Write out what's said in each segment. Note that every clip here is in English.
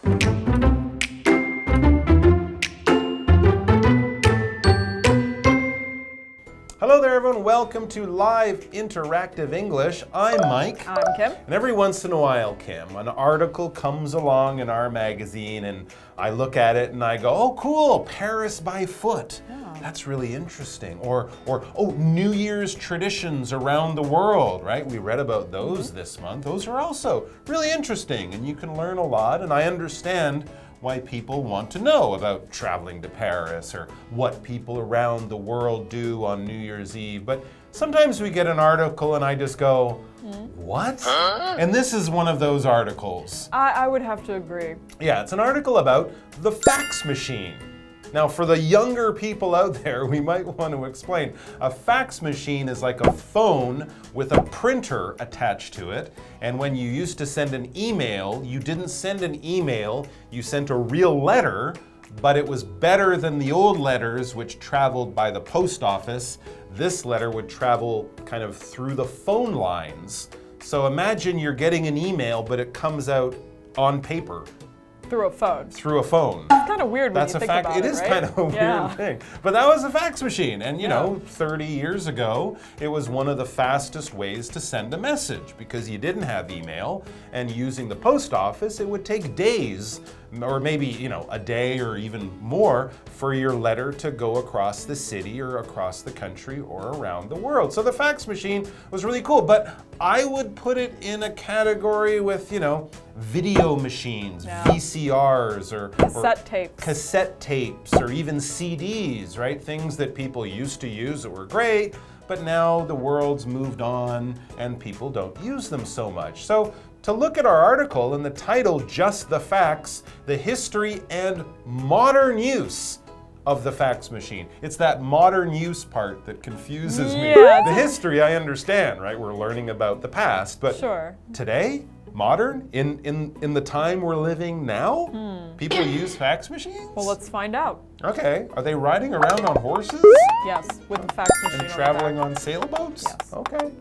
Hello there, everyone. Welcome to Live Interactive English. I'm Mike. I'm Kim. And every once in a while, Kim, an article comes along in our magazine and I look at it and I go, oh, cool, Paris by foot. Yeah. That's really interesting. Or, oh, New Year's traditions around the world, right? We read about those this month. Those are also really interesting and you can learn a lot. And I understand why people want to know about traveling to Paris or what people around the world do on New Year's Eve. But sometimes we get an article and I just go, what? And this is one of those articles. I would have to agree. Yeah, it's an article about the fax machine. Now, for the younger people out there, we might want to explain. A fax machine is like a phone with a printer attached to it. And when you used to send an email, you didn't send an email, you sent a real letter, but it was better than the old letters which traveled by the post office. This letter would travel kind of through the phone lines. So imagine you're getting an email, but it comes out on paper. Through a phone. Through a phone. It's kind of weird when you think about it, It is right? kind of a weird thing. But that was a fax machine. And you know, 30 years ago, it was one of the fastest ways to send a message because you didn't have email. And using the post office, it would take days or maybe, you know, a day or even more for your letter to go across the city or across the country or around the world. So the fax machine was really cool, but I would put it in a category with, you know, video machines, VCRs or cassette tapes or even CDs, right? Things that people used to use that were great, but now the world's moved on and people don't use them so much. So to look at our article and the title, Just the Fax, the history and modern use of the fax machine. It's that modern use part that confuses me. The history I understand, right? We're learning about the past, but today, modern, in the time we're living now, people use fax machines? Well, let's find out. Okay, are they riding around on horses? Yes, with the fax machine. And traveling on sailboats? Yes. Okay.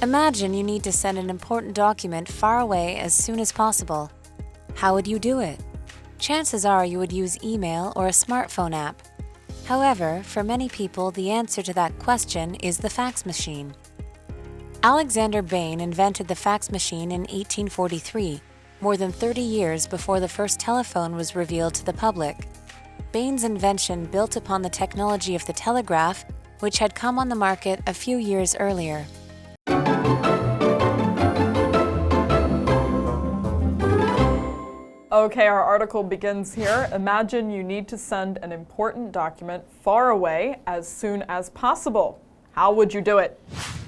Imagine you need to send an important document far away as soon as possible. How would you do it? Chances are you would use email or a smartphone app. However, for many people, the answer to that question is the fax machine. Alexander Bain invented the fax machine in 1843, more than 30 years before the first telephone was revealed to the public. Bain's invention built upon the technology of the telegraph, which had come on the market a few years earlier. Okay, our article begins here. Imagine you need to send an important document far away as soon as possible. How would you do it?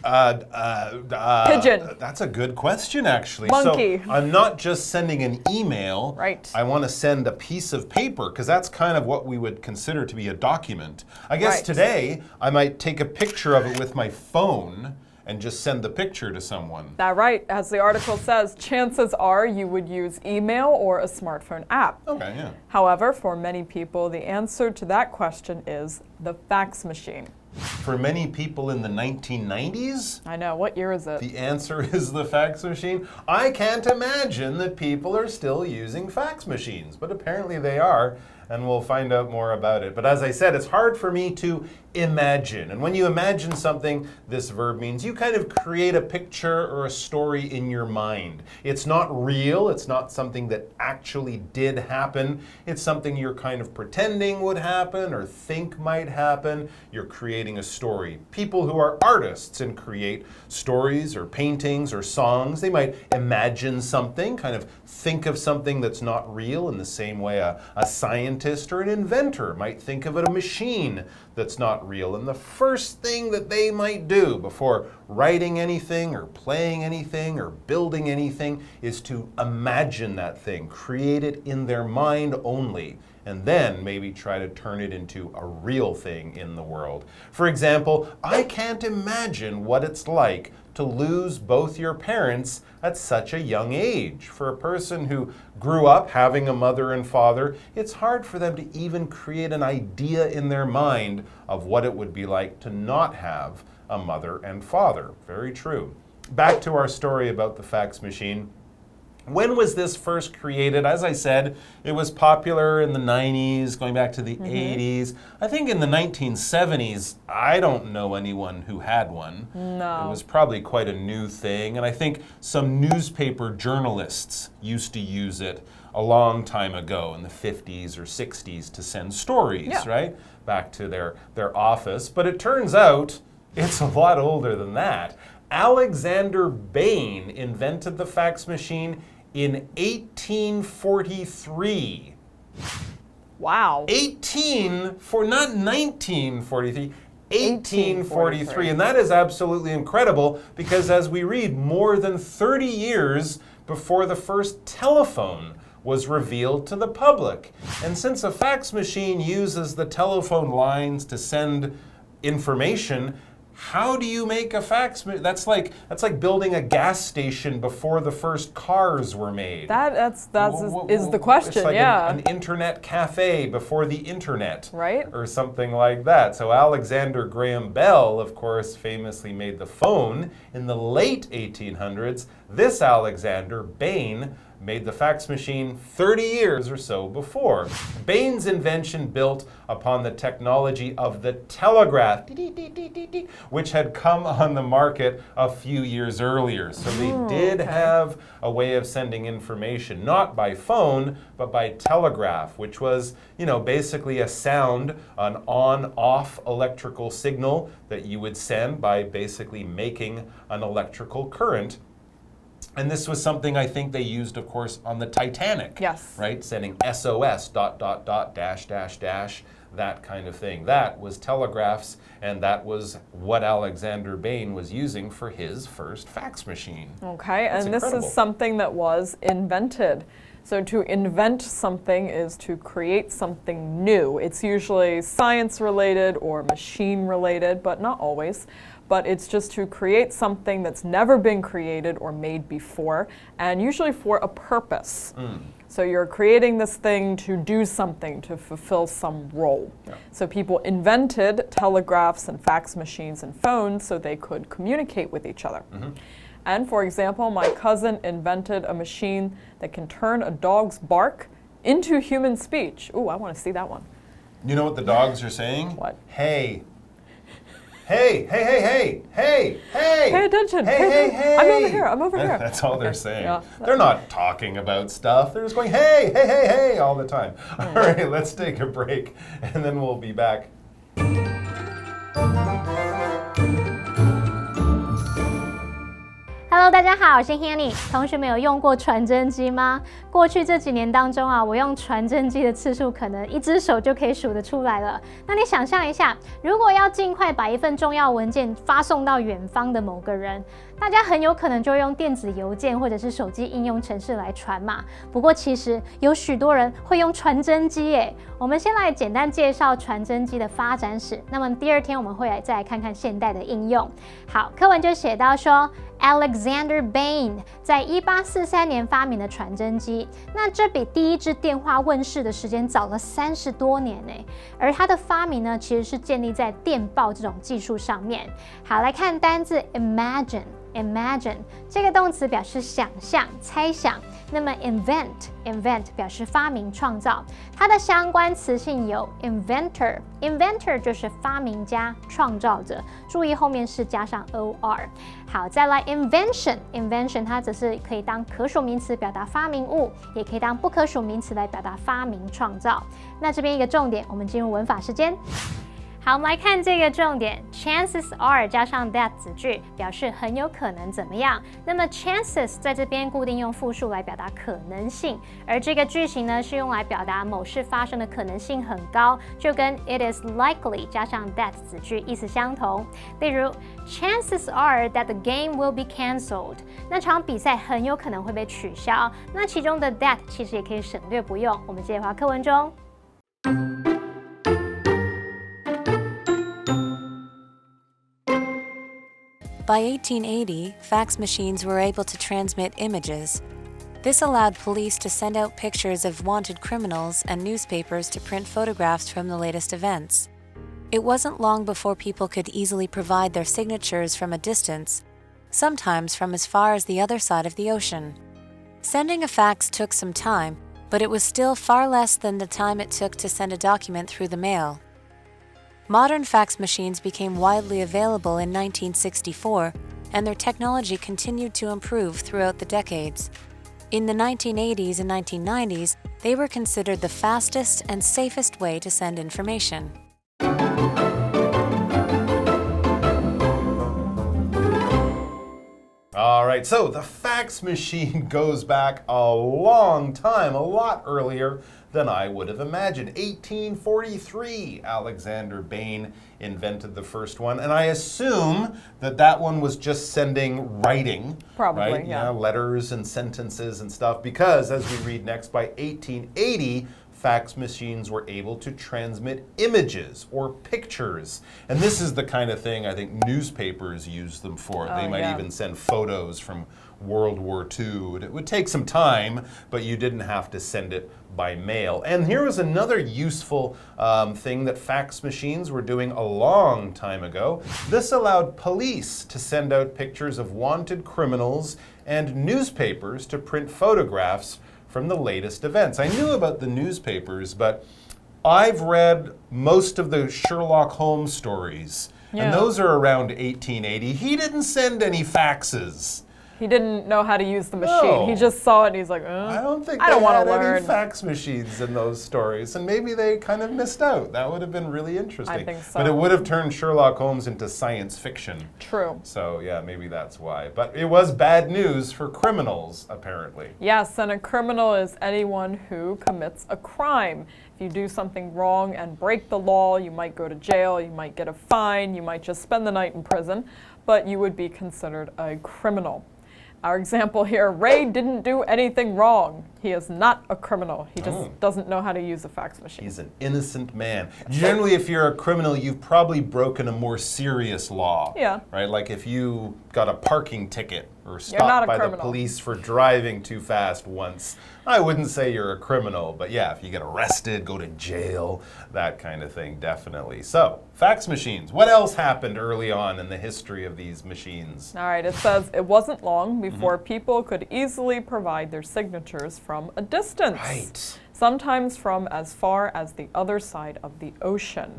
Pigeon. That's a good question, actually. Monkey. So I'm not just sending an email. Right. I want to send a piece of paper because that's kind of what we would consider to be a document. I guess today I might take a picture of it with my phone and just send the picture to someone. That's right. As the article says, chances are you would use email or a smartphone app. Okay, yeah. However, for many people, the answer to that question is the fax machine. For many people in the 1990s? I know. What year is it? The answer is the fax machine. I can't imagine that people are still using fax machines, but apparently they are, and we'll find out more about it. But as I said, it's hard for me to imagine. And when you imagine something, this verb means you kind of create a picture or a story in your mind. It's not real. It's not something that actually did happen. It's something you're kind of pretending would happen or think might happen. You're creating a story. People who are artists and create stories or paintings or songs, they might imagine something, kind of think of something that's not real in the same way a scientist or an inventor might think of a machine that's not real. And the first thing that they might do before writing anything or playing anything or building anything is to imagine that thing, create it in their mind only, and then maybe try to turn it into a real thing in the world. For example, I can't imagine what it's like to lose both your parents at such a young age. For a person who grew up having a mother and father, it's hard for them to even create an idea in their mind of what it would be like to not have a mother and father. Very true. Back to our story about the fax machine. When was this first created? As I said, it was popular in the 90s, going back to the 80s. I think in the 1970s, I don't know anyone who had one. No. It was probably quite a new thing, and I think some newspaper journalists used to use it a long time ago in the 50s or 60s to send stories, right? Back to their office. But it turns out it's a lot older than that. Alexander Bain invented the fax machine in 1843. Wow. Not 1943, 1843. And that is absolutely incredible because as we read, more than 30 years before the first telephone was revealed to the public. And since a fax machine uses the telephone lines to send information, how do you make a fax? That's like building a gas station before the first cars were made. That's the question. It's like yeah, an internet cafe before the internet, right? Or something like that. So Alexander Graham Bell, of course, famously made the phone in the late 1800s. This Alexander Bain made the fax machine 30 years or so before. Bain's invention built upon the technology of the telegraph, which had come on the market a few years earlier. So they did have a way of sending information, not by phone, but by telegraph, which was, basically a sound, an on-off electrical signal that you would send by basically making an electrical current. And this was something I think they used, of course, on the Titanic. Yes. Right? Sending SOS, ... that kind of thing. That was telegraphs, and that was what Alexander Bain was using for his first fax machine. Okay, That's and incredible. This is something that was invented. So to invent something is to create something new. It's usually science-related or machine-related, but not always. But it's just to create something that's never been created or made before, and usually for a purpose. So you're creating this thing to do something, to fulfill some role. Yeah. So people invented telegraphs and fax machines and phones so they could communicate with each other. And for example, my cousin invented a machine that can turn a dog's bark into human speech. Ooh, I want to see that one. You know what the dogs are saying? What? Hey. Hey, hey, hey, hey, hey, hey. Pay attention. Hey, pay hey, attention. hey. I'm over here. I'm over here. That's all they're Okay, saying. yeah. They're not talking about stuff. They're just going, hey, hey, hey, hey, all the time. All right, let's take a break, and then we'll be back. Hello， 大家好，我是 Hanny。同学们有用过传真机吗？过去这几年当中啊，我用传真机的次数可能一只手就可以数得出来了。那你想象一下，如果要尽快把一份重要文件发送到远方的某个人，大家很有可能就会用电子邮件或者是手机应用程式来传嘛。不过其实有许多人会用传真机耶。我们先来简单介绍传真机的发展史。那么第二天我们会再来看看现代的应用。好，课文就写到说 ，Alexander Bain 在1843年发明的传真机，那这比第一支电话问世的时间早了30多年呢。而它的发明呢，其实是建立在电报这种技术上面。好，来看单字 imagine。Imagine 这个动词表示想象、猜想，那么 invent 表示发明、创造，它的相关词性有 inventor 就是发明家、创造者，注意后面是加上 or。好，再来 invention 它则是可以当可数名词表达发明物，也可以当不可数名词来表达发明、创造。那这边一个重点，我们进入文法时间。好，我们来看这个重点 ，chances are 加上 that 子句，表示很有可能怎么样。那么 chances 在这边固定用复数来表达可能性，而这个句型呢是用来表达某事发生的可能性很高，就跟 it is likely 加上 that 子句意思相同。例如 chances are that the game will be cancelled， 那场比赛很有可能会被取消。那其中的 that 其实也可以省略不用。我们接着回课文中。By 1880, fax machines were able to transmit images. This allowed police to send out pictures of wanted criminals and newspapers to print photographs from the latest events. It wasn't long before people could easily provide their signatures from a distance, sometimes from as far as the other side of the ocean. Sending a fax took some time, but it was still far less than the time it took to send a document through the mail. Modern fax machines became widely available in 1964, and their technology continued to improve throughout the decades. In the 1980s and 1990s, they were considered the fastest and safest way to send information. All right, so the fax machine goes back a long time, a lot earlier than I would have imagined. 1843, Alexander Bain invented the first one, and I assume that that one was just sending writing. Probably, right? yeah. Letters and sentences and stuff, because as we read next, by 1880, fax machines were able to transmit images or pictures. And this is the kind of thing I think newspapers use them for. They might even send photos from World War II. It would take some time, but you didn't have to send it by mail. And here was another useful thing that fax machines were doing a long time ago. This allowed police to send out pictures of wanted criminals and newspapers to print photographs from the latest events. I knew about the newspapers, but I've read most of the Sherlock Holmes stories, and those are around 1880. He didn't send any faxes. He didn't know how to use the machine. No. He just saw it and he's like, I don't think I don't they want had to learn. any fax machines in those stories, and maybe they kind of missed out. That would have been really interesting. I think so. But it would have turned Sherlock Holmes into science fiction. True. So yeah, maybe that's why. But it was bad news for criminals, apparently. Yes, and a criminal is anyone who commits a crime. If you do something wrong and break the law, you might go to jail, you might get a fine, you might just spend the night in prison, but you would be considered a criminal. Our example here, Ray didn't do anything wrong. He is not a criminal. He just doesn't know how to use a fax machine. He's an innocent man. Generally, if you're a criminal, you've probably broken a more serious law. Yeah. Right? Like if you got a parking ticket or stopped by the police for driving too fast once, I wouldn't say you're a criminal, but yeah, if you get arrested, go to jail, that kind of thing, definitely. So, fax machines. What else happened early on in the history of these machines? All right, it says it wasn't long before people could easily provide their signatures from a distance. Right. Sometimes from as far as the other side of the ocean.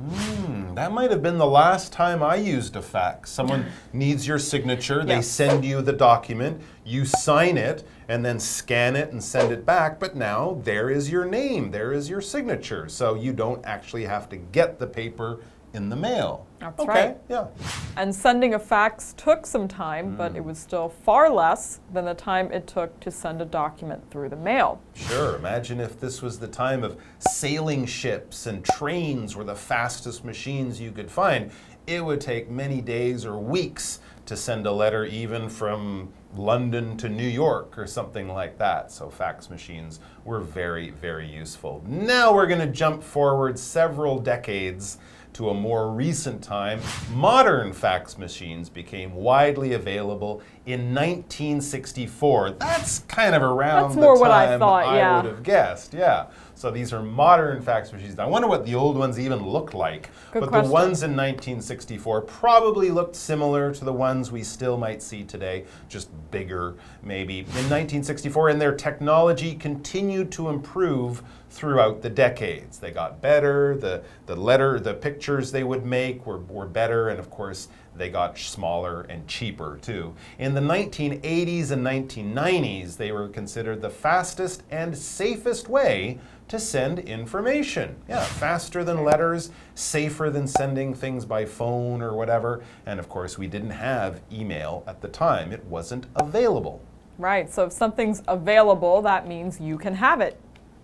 That might have been the last time I used a fax. Someone needs your signature, they send you the document, you sign it, and then scan it and send it back, but now there is your name, there is your signature, so you don't actually have to get the paper in the mail. That's right. Yeah. And sending a fax took some time, but it was still far less than the time it took to send a document through the mail. Sure, imagine if this was the time of sailing ships and trains were the fastest machines you could find. It would take many days or weeks to send a letter even from London to New York or something like that. So fax machines were very, very useful. Now we're going to jump forward several decades to a more recent time. Modern fax machines became widely available in 1964. That's kind of around the what I time thought, I would have guessed. Yeah. So these are modern fax machines. I wonder what the old ones even looked like. Good but question. the ones in 1964 probably looked similar to the ones we still might see today, just bigger maybe. In 1964, and their technology continued to improve throughout the decades. They got better, the pictures they would make were better, and of course they got smaller and cheaper too. In the 1980s and 1990s, they were considered the fastest and safest way to send information. Yeah, faster than letters, safer than sending things by phone or whatever, and of course we didn't have email at the time. It wasn't available. Right, so if something's available, that means you can have it.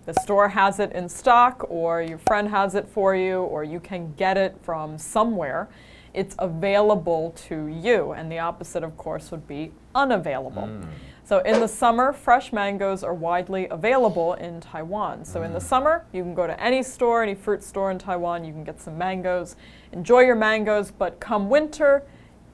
The store has it in stock, or your friend has it for you, or you can get it from somewhere. It's available to you, and the opposite, of course, would be unavailable. So in the summer, fresh mangoes are widely available in Taiwan. So in the summer, you can go to any store, any fruit store in Taiwan, you can get some mangoes, enjoy your mangoes, but come winter,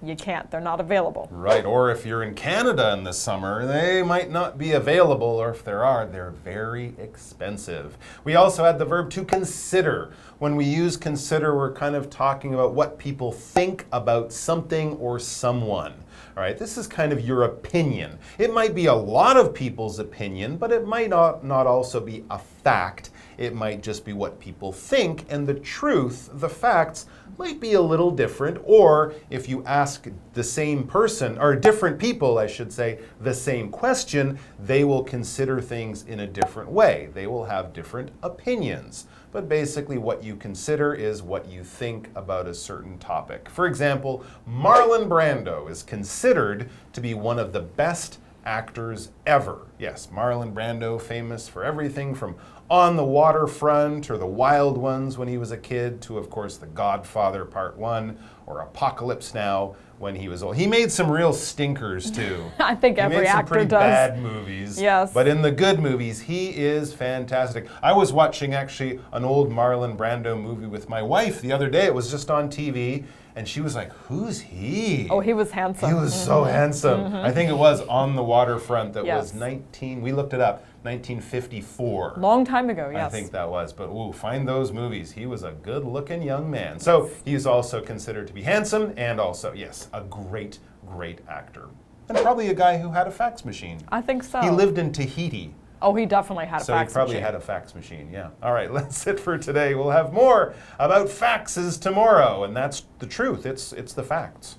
you can't. They're not available. Right, or if you're in Canada in the summer, they might not be available, or if there are, they're very expensive. We also had the verb to consider. When we use consider, we're kind of talking about what people think about something or someone. All right, this is kind of your opinion. It might be a lot of people's opinion, but it might not also be a fact. It might just be what people think, and the truth, the facts, might be a little different. Or if you ask the same person, or different people, I should say, the same question, they will consider things in a different way. They will have different opinions. But basically what you consider is what you think about a certain topic. For example, Marlon Brando is considered to be one of the best actors ever. Yes, Marlon Brando, famous for everything from On the Waterfront or The Wild Ones when he was a kid to, of course, The Godfather Part 1 or Apocalypse Now when he was old. He made some real stinkers too. I think every actor he made some pretty bad movies. Yes. But in the good movies, he is fantastic. I was watching actually an old Marlon Brando movie with my wife the other day. It was just on TV. And she was like, who's he? Oh, he was handsome. He was so handsome. I think it was On the Waterfront that was we looked it up, 1954. Long time ago, yes. I think that was. But ooh, find those movies. He was a good-looking young man. So he's also considered to be handsome and also, yes, a great, great actor. And probably a guy who had a fax machine. I think so. He lived in Tahiti. Oh, he definitely had a fax machine. So he probably had a fax machine, yeah. All right, that's it for today. We'll have more about faxes tomorrow, and that's the truth. It's the facts.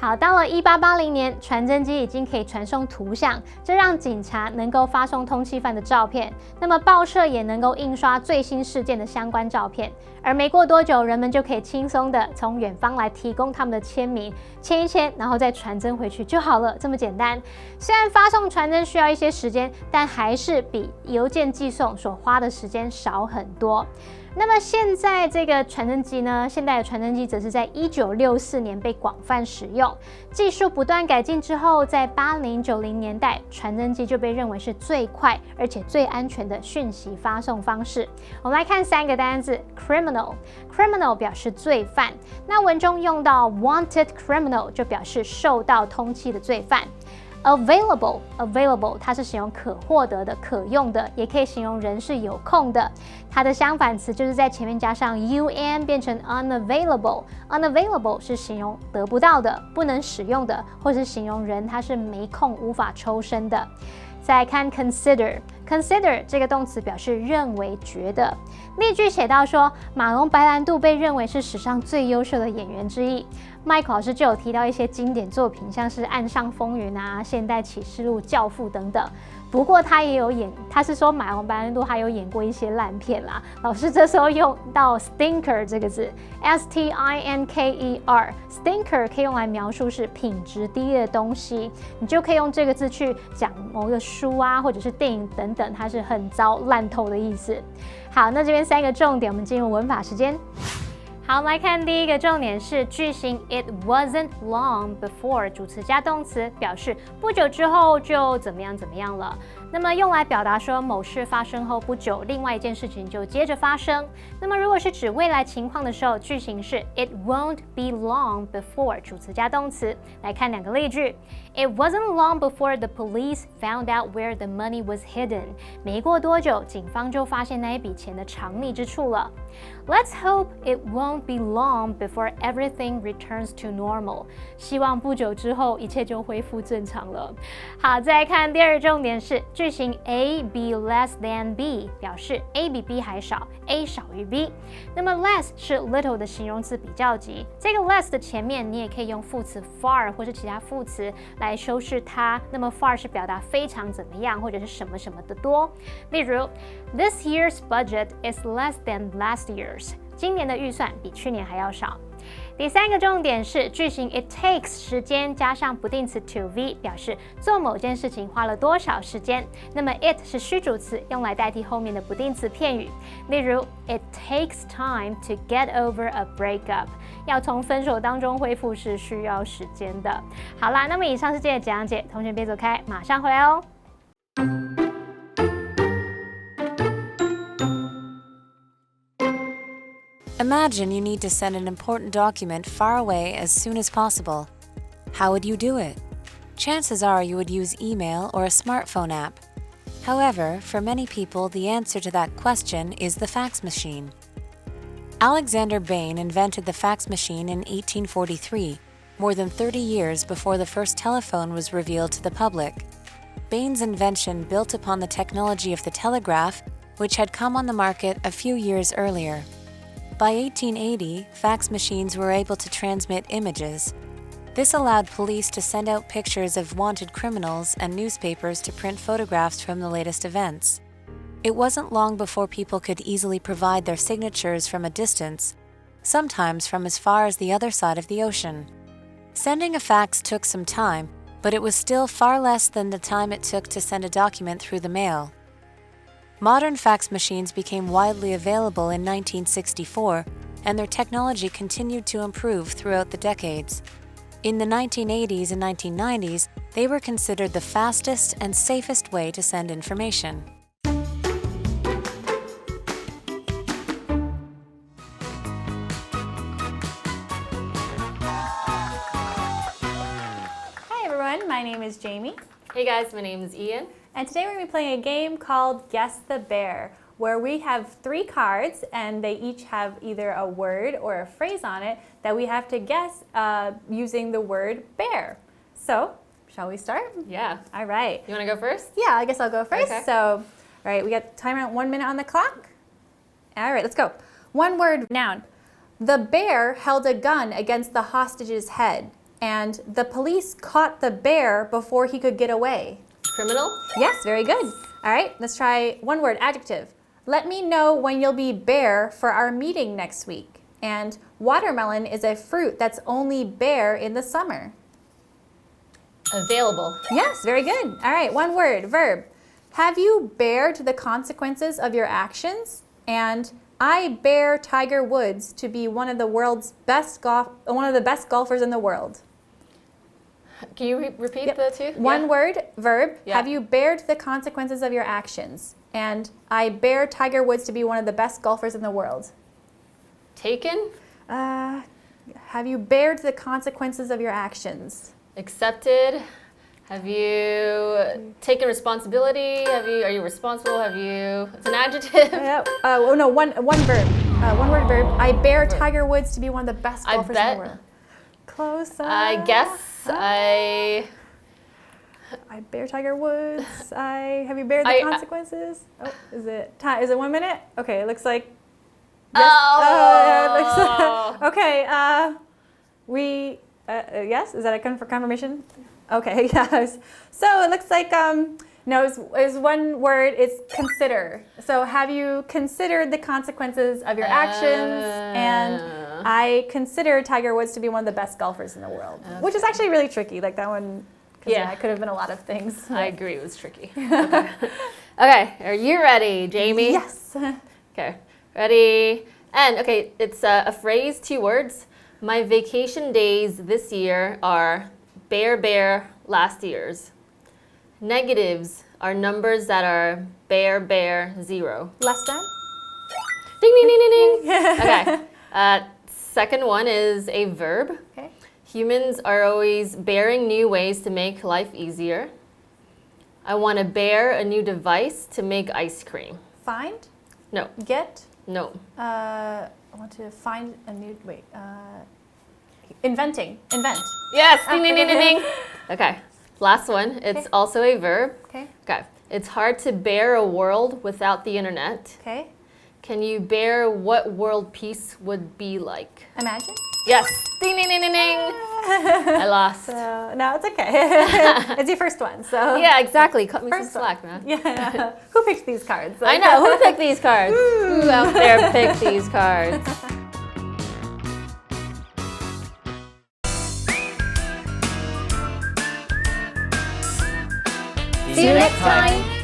好，到了1880年，传真机已经可以传送图像，这让警察能够发送通缉犯的照片，那么报社也能够印刷最新事件的相关照片。而没过多久，人们就可以轻松的从远方来提供他们的签名，签一签，然后再传真回去就好了，这么简单。虽然发送传真需要一些时间，但还是比邮件寄送所花的时间少很多。那么现在这个传真机呢，现代的传真机则是在1964年被广泛使用，技术不断改进之后，在80、90年代，传真机就被认为是最快而且最安全的讯息发送方式。我们来看3个单字 ：criminal，criminal 表示罪犯，那文中用到 wanted criminal 就表示受到通缉的罪犯。Available 它是形容可获得的、可用的，也可以形容人是有空的。它的相反词就是在前面加上 un 变成 unavailable。unavailable 是形容得不到的、不能使用的，或是形容人他是没空、无法抽身的。再来看 consider 这个动词表示认为、觉得。例句写到说，马龙白兰度被认为是史上最优秀的演员之一。Mike 老师就有提到一些经典作品，像是《岸上风云》啊、《现代启示录》、《教父》等等。不过他也有演，他是说马龙白兰度他有演过一些烂片啦。老师这时候用到 stinker 这个字 ，stinker，stinker 可以用来描述是品质低劣的东西，你就可以用这个字去讲某个书啊，或者是电影等等，它是很糟、烂透的意思。好，那这边3个重点，我们进入文法时间。好，我们来看第一个重点是句型 It wasn't long before 主词加动词，表示不久之后就怎么样怎么样了。那么用来表达说某事发生后不久，另外一件事情就接着发生。那么如果是指未来情况的时候，句型是 It won't be long before 主词加动词。来看2个例句 It wasn't long before the police found out where the money was hidden。没过多久，警方就发现那一笔钱的藏匿之处了。Let's hope it won't be long before everything returns to normal。希望不久之后一切就恢复正常了。好，再来看第2个重点是句型 A be less than B， 表示 A 比 B 还少 ，A 少于 B。那么 less 是 little 的形容词比较级，这个 less 的前面你也可以用副词 far 或是其他副词来修饰它。那么 far 是表达非常怎么样或者是什么什么的多。例如 This year's budget is less than last year's。今年的预算比去年还要少。第3个重点是句型 It takes 时间加上不定词 to be， 表示做某件事情花了多少时间。那么 it 是虚主词，用来代替后面的不定词片语。例如 It takes time to get over a breakup。要从分手当中恢复是需要时间的。好啦，那么以上是今天的讲解，同学别走开，马上回来哦。Imagine you need to send an important document far away as soon as possible. How would you do it? Chances are you would use email or a smartphone app. However, for many people, the answer to that question is the fax machine. Alexander Bain invented the fax machine in 1843, more than 30 years before the first telephone was revealed to the public. Bain's invention built upon the technology of the telegraph, which had come on the market a few years earlier. By 1880, fax machines were able to transmit images. This allowed police to send out pictures of wanted criminals and newspapers to print photographs from the latest events. It wasn't long before people could easily provide their signatures from a distance, sometimes from as far as the other side of the ocean. Sending a fax took some time, but it was still far less than the time it took to send a document through the mail. Modern fax machines became widely available in 1964, and their technology continued to improve throughout the decades. In the 1980s and 1990s, they were considered the fastest and safest way to send information. Hi everyone, my name is Jamie. Hey guys, my name is Ian. And today we're going to be playing a game called Guess the Bear, where we have 3 cards and they each have either a word or a phrase on it that we have to guess using the word bear. So, shall we start? Yeah. All right. You want to go first? Yeah, I guess I'll go first. Okay. So, all right, we got timer at 1 minute on the clock. All right, let's go. One word, noun. The bear held a gun against the hostage's head, and the police caught the bear before he could get away. Criminal? Yes, very good. All right, let's try one word, adjective. Let me know when you'll be bare for our meeting next week. And watermelon is a fruit that's only bare in the summer. Available. Yes, very good. All right, one word, verb. Have you bared the consequences of your actions? And I bear Tiger Woods to be one of the best golfers in the world. Can you repeat the two? One word, verb. Yeah. Have you bared the consequences of your actions? And I bear Tiger Woods to be one of the best golfers in the world. Taken? Have you bared the consequences of your actions? Accepted? Have you taken responsibility? Are you responsible? It's an adjective? One verb. One word, verb. I bear Tiger Woods to be one of the best golfers in the world. Close. I guess. I bear Tiger Woods. Have you bared the consequences? Is it 1 minute? Okay, it looks like. Yes. Okay. Yes. Is that a confirmation? Okay. Yes. So it looks like no. Is one word. It's consider. So have you considered the consequences of your actions? And I consider Tiger Woods to be one of the best golfers in the world, which is actually really tricky. Like that one. Yeah, it could have been a lot of things. I agree, it was tricky. Okay, are you ready, Jamie? Yes. Okay, ready? And okay, it's a phrase, 2 words. My vacation days this year are bare last year's. Negatives are numbers that are bare 0. Less than? Ding, ding, ding, ding, ding. Okay, second one is a verb. Okay. Humans are always bearing new ways to make life easier. I want to bear a new device to make ice cream. Find? No. Get? No. I want to find a new, inventing. Invent. Yes, ding, ding, ding, ding, ding. Okay, last one. It's also a verb. Okay. Okay. It's hard to bear a world without the internet. Okay. Can you bear what world peace would be like? Imagine? Yes. Ding, ding, ding, ding, ding. I lost. No, it's okay. It's your first one, so. Yeah, exactly. Cut me some slack, man. Yeah. Who picked these cards? I know. Who picked these cards? Who out there picked these cards? See you next time.